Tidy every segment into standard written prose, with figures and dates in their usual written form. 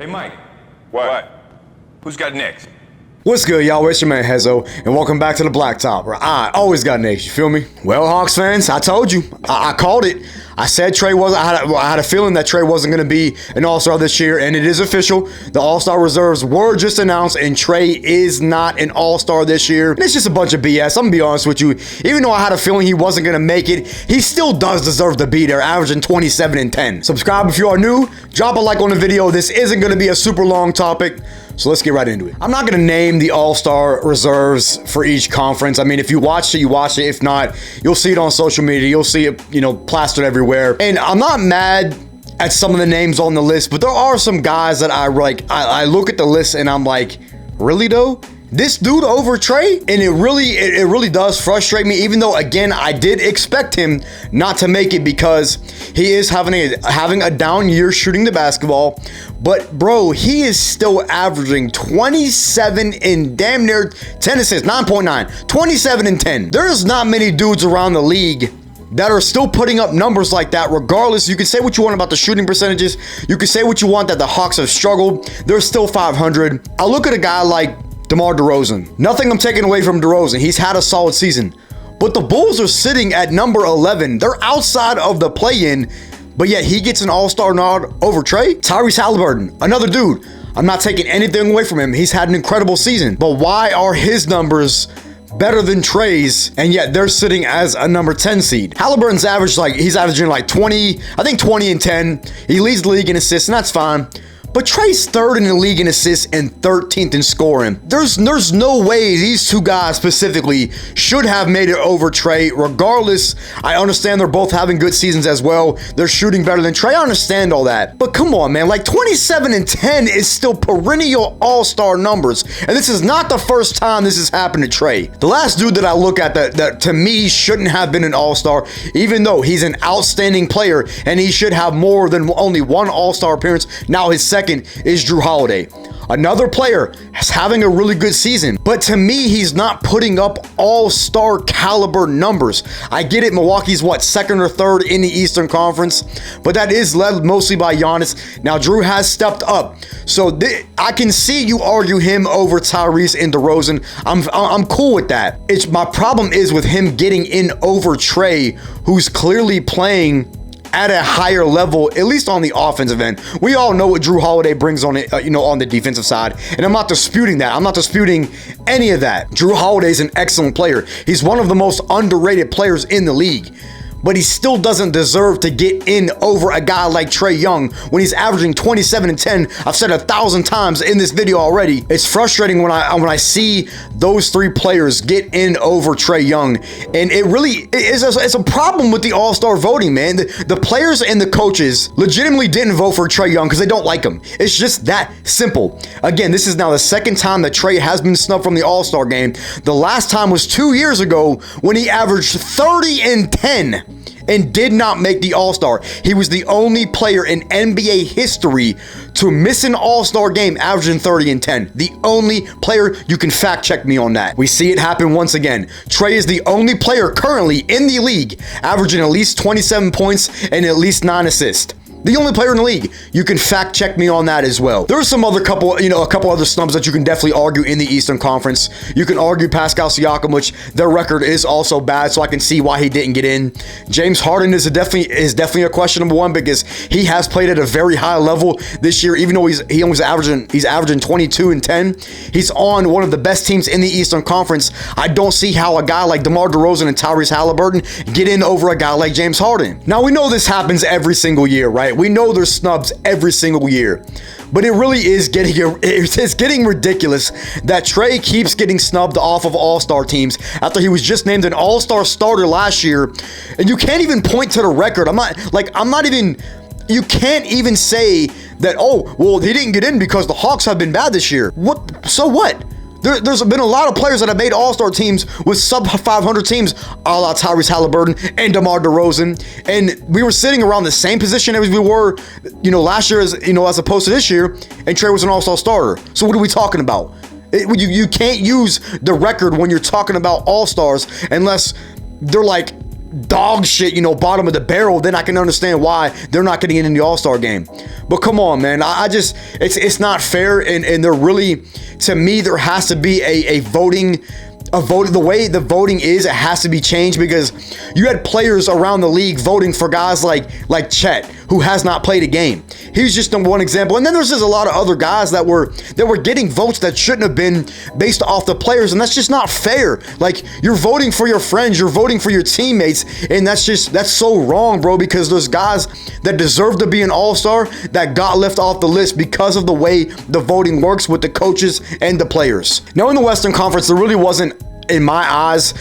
Hey, Mike. What? Who's got next? What's good, y'all? It's your man Hezo, and welcome back to the Blacktop, where I always got next. You feel me? Well, Hawks fans, I told you. I called it. I said Trae wasn't. I had a feeling that Trae wasn't going to be an All-Star this year, and it is official. The All-Star reserves were just announced, and Trae is not an All-Star this year. And it's just a bunch of BS. I'm gonna be honest with you. Even though I had a feeling he wasn't going to make it, he still does deserve to be there, averaging 27 and 10. Subscribe if you are new. Drop a like on the video. This isn't going to be a super long topic. So let's get right into it. I'm not going to name the All-Star reserves for each conference. I mean, if you watched it, you watched it. If not, you'll see it on social media. You'll see it, plastered everywhere. And I'm not mad at some of the names on the list, but there are some guys that I look at the list and I'm like, really though? This dude over Trae? And it really does frustrate me, even though, again, I did expect him not to make it because he is having a down year shooting the basketball. But, bro, he is still averaging 27 and damn near 10 assists, 9.9, 27 and 10. There's not many dudes around the league that are still putting up numbers like that. Regardless, you can say what you want about the shooting percentages. You can say what you want that the Hawks have struggled. They're still 500. I look at a guy like DeMar DeRozan. Nothing I'm taking away from DeRozan. He's had a solid season. But the Bulls are sitting at number 11. They're outside of the play-in, but yet he gets an All-Star nod over Trae. Tyrese Halliburton, another dude. I'm not taking anything away from him. He's had an incredible season. But why are his numbers better than Trae's, and yet they're sitting as a number 10 seed? Halliburton's he's averaging like 20, I think 20 and 10. He leads the league in assists, and that's fine. But Trae's third in the league in assists and 13th in scoring. There's no way these two guys specifically should have made it over Trae. Regardless, I understand they're both having good seasons as well. They're shooting better than Trae. I understand all that. But come on, man. Like 27 and 10 is still perennial All-Star numbers. And this is not the first time this has happened to Trae. The last dude that I look at that to me shouldn't have been an All-Star, even though he's an outstanding player and he should have more than only one All-Star appearance. Now his second is Jrue Holiday. Another player is having a really good season, but to me, he's not putting up all-star caliber numbers. I get it, Milwaukee's second or third in the Eastern Conference, but that is led mostly by Giannis. Now, Jrue has stepped up, so I can see you argue him over Tyrese and DeRozan. I'm cool with that. My problem is with him getting in over Trae, who's clearly playing at a higher level, at least on the offensive end. We all know what Jrue Holiday brings on it, on the defensive side, and I'm not disputing that. I'm not disputing any of that. Jrue Holiday is an excellent player. He's one of the most underrated players in the league. But he still doesn't deserve to get in over a guy like Trey Young when he's averaging 27 and 10. I've said 1,000 times in this video already. It's frustrating when I see those three players get in over Trey Young, and it's a problem with the All-Star voting, man. The players and the coaches legitimately didn't vote for Trey Young because they don't like him. It's just that simple. Again, this is now the second time that Trae has been snubbed from the All-Star game. The last time was 2 years ago when he averaged 30 and 10. And did not make the All-Star. He was the only player in NBA history to miss an All-Star game averaging 30 and 10. The only player. You can fact check me on that. We see it happen once again. Trae is the only player currently in the league averaging at least 27 points and at least 9 assists. The only player in the league. You can fact check me on that as well. There's some other a couple other snubs that you can definitely argue in the Eastern Conference. You can argue Pascal Siakam, which their record is also bad, so I can see why he didn't get in. James Harden is definitely a questionable one because he has played at a very high level this year, even though he's averaging 22 and 10. He's on one of the best teams in the Eastern Conference. I don't see how a guy like DeMar DeRozan and Tyrese Halliburton get in over a guy like James Harden. Now, we know this happens every single year, right? We know there's snubs every single year, but it really is getting ridiculous that Trae keeps getting snubbed off of All-Star teams after he was just named an All-Star starter last year, and you can't even point to the record. You can't even say that, oh, well, he didn't get in because the Hawks have been bad this year. What? So what? There's been a lot of players that have made All-Star teams with sub-500 teams, a la Tyrese Halliburton and DeMar DeRozan, and we were sitting around the same position as we were, last year as opposed to this year, and Trae was an All-Star starter. So what are we talking about? You can't use the record when you're talking about All-Stars unless they're like dog shit, you know, bottom of the barrel, then I can understand why they're not getting in the All-Star game. But come on, man, I just, it's not fair, and there really, to me, there has to be a voting. The way the voting is, it has to be changed, because you had players around the league voting for guys like Chet, who has not played a game. He's just one example. And then there's just a lot of other guys that were getting votes that shouldn't have been based off the players, and that's just not fair. Like, you're voting for your friends, you're voting for your teammates, and that's so wrong, bro, because there's guys that deserve to be an All-Star that got left off the list because of the way the voting works with the coaches and the players. Now, in the Western Conference, there really wasn't, in my eyes,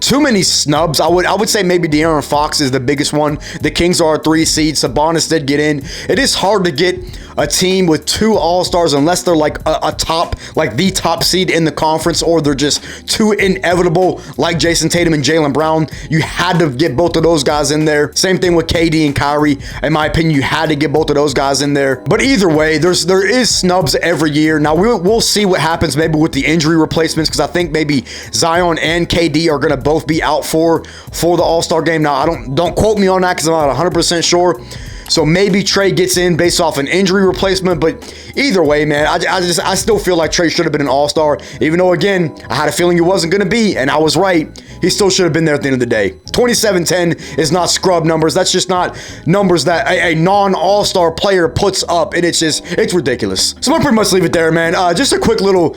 too many snubs. I would say maybe De'Aaron Fox is the biggest one. The Kings are a 3 seed. Sabonis did get in. It is hard to get a team with 2 All-Stars unless they're like a top, like the top seed in the conference, or they're just too inevitable, like Jason Tatum and Jaylen Brown. You had to get both of those guys in there. Same thing with KD and Kyrie. In my opinion, you had to get both of those guys in there. But either way, there is snubs every year. Now we'll see what happens maybe with the injury replacements, because I think maybe Zion and KD are going to both be out for the All-Star game. Now, don't quote me on that, because I'm not 100% sure. So maybe Trae gets in based off an injury replacement. But either way, man, I still feel like Trae should have been an All-Star, even though, again, I had a feeling he wasn't going to be, and I was right. He still should have been there at the end of the day. 27-10 is not scrub numbers. That's just not numbers that a non-All-Star player puts up, and it's ridiculous. So I'm gonna pretty much leave it there, man. Just a quick little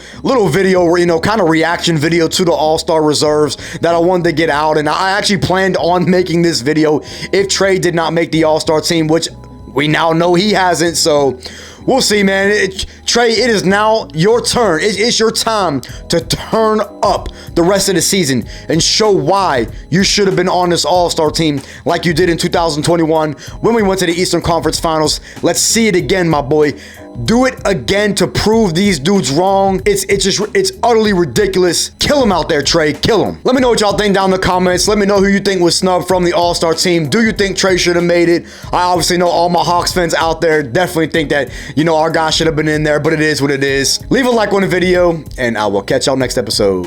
video where, you know, kind of reaction video to the All-Star reserves that I wanted to get out, and I actually planned on making this video if Trae did not make the All-Star team, which we now know he hasn't. So we'll see, man. Trae, it is now your turn. It's your time to turn up the rest of the season and show why you should have been on this All-Star team like you did in 2021 when we went to the Eastern Conference Finals. Let's see it again, my boy. Do it again to prove these dudes wrong. It's utterly ridiculous. Kill him out there, Trae. Kill him. Let me know what y'all think down in the comments. Let me know who you think was snubbed from the All-Star team. Do you think Trae should have made it? I obviously know all my Hawks fans out there definitely think that, you know, our guy should have been in there, but it is what it is. Leave a like on the video, and I will catch y'all next episode.